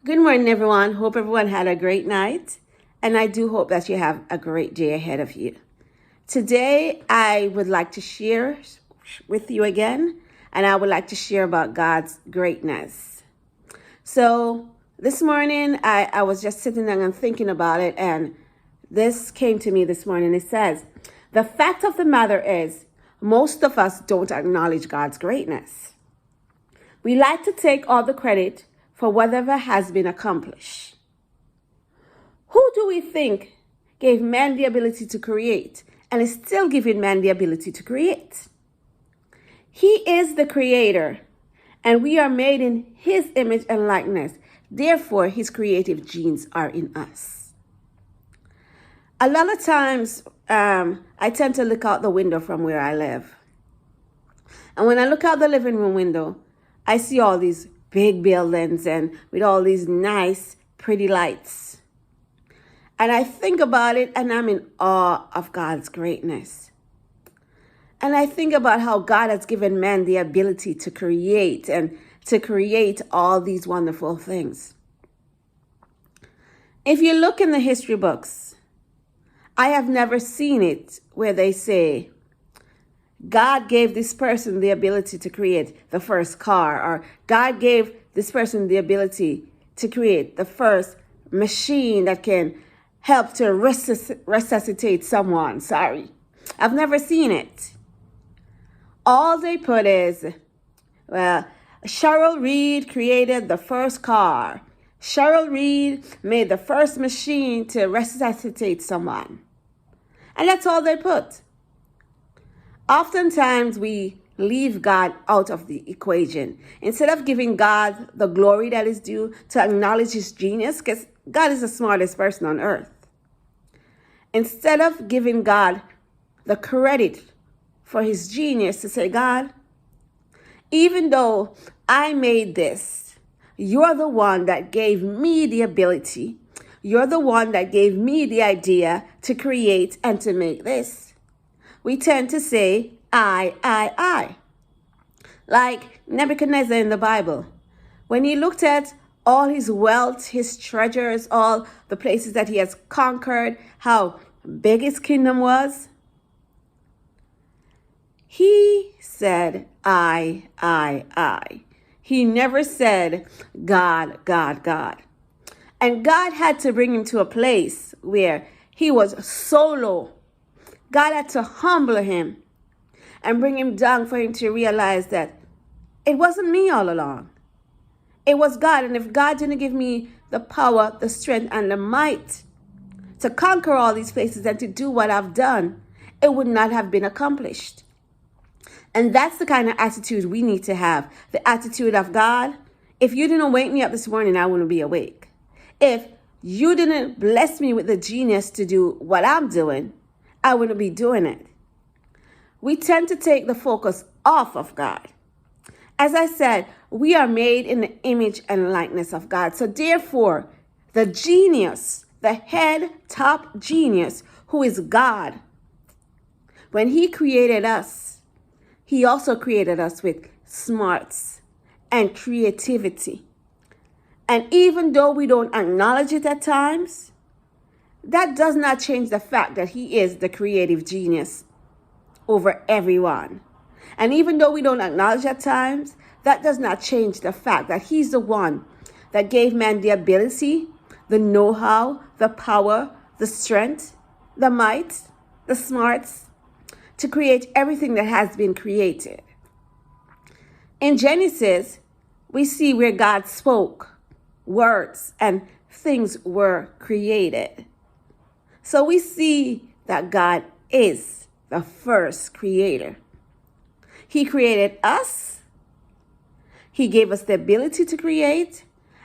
Good morning, everyone. Hope everyone had a great night, and I do hope that you have a great day ahead of you. Today, I would like to share with you again, and I would like to share about God's greatness. So, this morning, I was just sitting there and thinking about it, and this came to me this morning. It says, the fact of the matter is, most of us don't acknowledge God's greatness. We like to take all the credit for whatever has been accomplished. Who do we think gave man the ability to create and is still giving man the ability to create? He is the creator, and we are made in his image and likeness. Therefore, his creative genes are in us. A lot of times, I tend to look out the window from where I live. And when I look out the living room window, I see all these big buildings and with all these nice, pretty lights. And I think about it and I'm in awe of God's greatness. And I think about how God has given man the ability to create and to create all these wonderful things. If you look in the history books, I have never seen it where they say, God gave this person the ability to create the first car, or God gave this person the ability to create the first machine that can help to resuscitate someone. Sorry. I've never seen it. All they put is, well, Sherrol Reid created the first car. Sherrol Reid made the first machine to resuscitate someone. And that's all they put. Oftentimes, we leave God out of the equation. Instead of giving God the glory that is due, to acknowledge his genius, because God is the smartest person on earth. Instead of giving God the credit for his genius, to say, God, even though I made this, you're the one that gave me the ability. You're the one that gave me the idea to create and to make this. We tend to say, I. Like Nebuchadnezzar in the Bible. When he looked at all his wealth, his treasures, all the places that he has conquered, how big his kingdom was, he said, I. He never said, God. And God had to bring him to a place where he was so low. God had to humble him and bring him down for him to realize that it wasn't me all along. It was God. And if God didn't give me the power, the strength, and the might to conquer all these places and to do what I've done, it would not have been accomplished. And that's the kind of attitude we need to have. The attitude of God. If you didn't wake me up this morning, I wouldn't be awake. If you didn't bless me with the genius to do what I'm doing, I wouldn't be doing it. We tend to take the focus off of God. As I said, we are made in the image and likeness of God. So therefore, the genius, the head top genius, who is God, when he created us, he also created us with smarts and creativity. And even though we don't acknowledge it at times, that does not change the fact that he is the creative genius over everyone. And even though we don't acknowledge at times, that does not change the fact that he's the one that gave man the ability, the know-how, the power, the strength, the might, the smarts to create everything that has been created. In Genesis, we see where God spoke words and things were created. So we see that God is the first creator. He created us. He gave us the ability to create.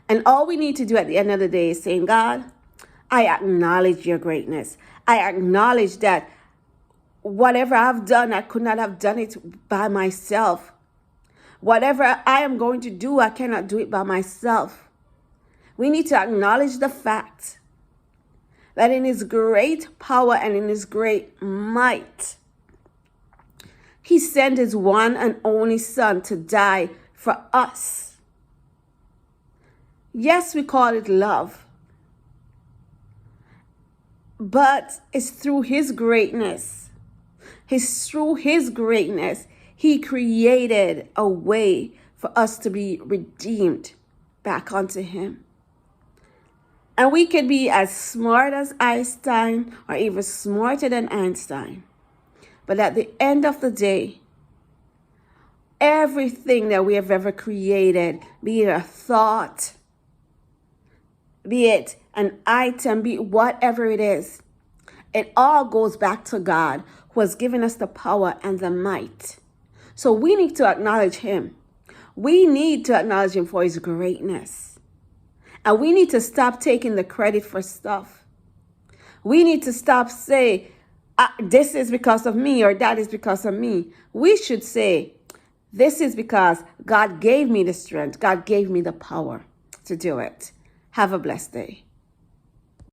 And all we need to do at the end of the day is saying, God, I acknowledge your greatness. I acknowledge that whatever I've done, I could not have done it by myself. Whatever I am going to do, I cannot do it by myself. We need to acknowledge the fact that in his great power and in his great might, he sent his one and only son to die for us. Yes, we call it love, but it's through his greatness. It's through his greatness. He created a way for us to be redeemed back unto him. And we could be as smart as Einstein or even smarter than Einstein. But at the end of the day, everything that we have ever created, be it a thought, be it an item, be it whatever it is, it all goes back to God, who has given us the power and the might. So we need to acknowledge him. We need to acknowledge him for his greatness. And we need to stop taking the credit for stuff. We need to stop saying, this is because of me or that is because of me. We should say, this is because God gave me the strength. God gave me the power to do it. Have a blessed day.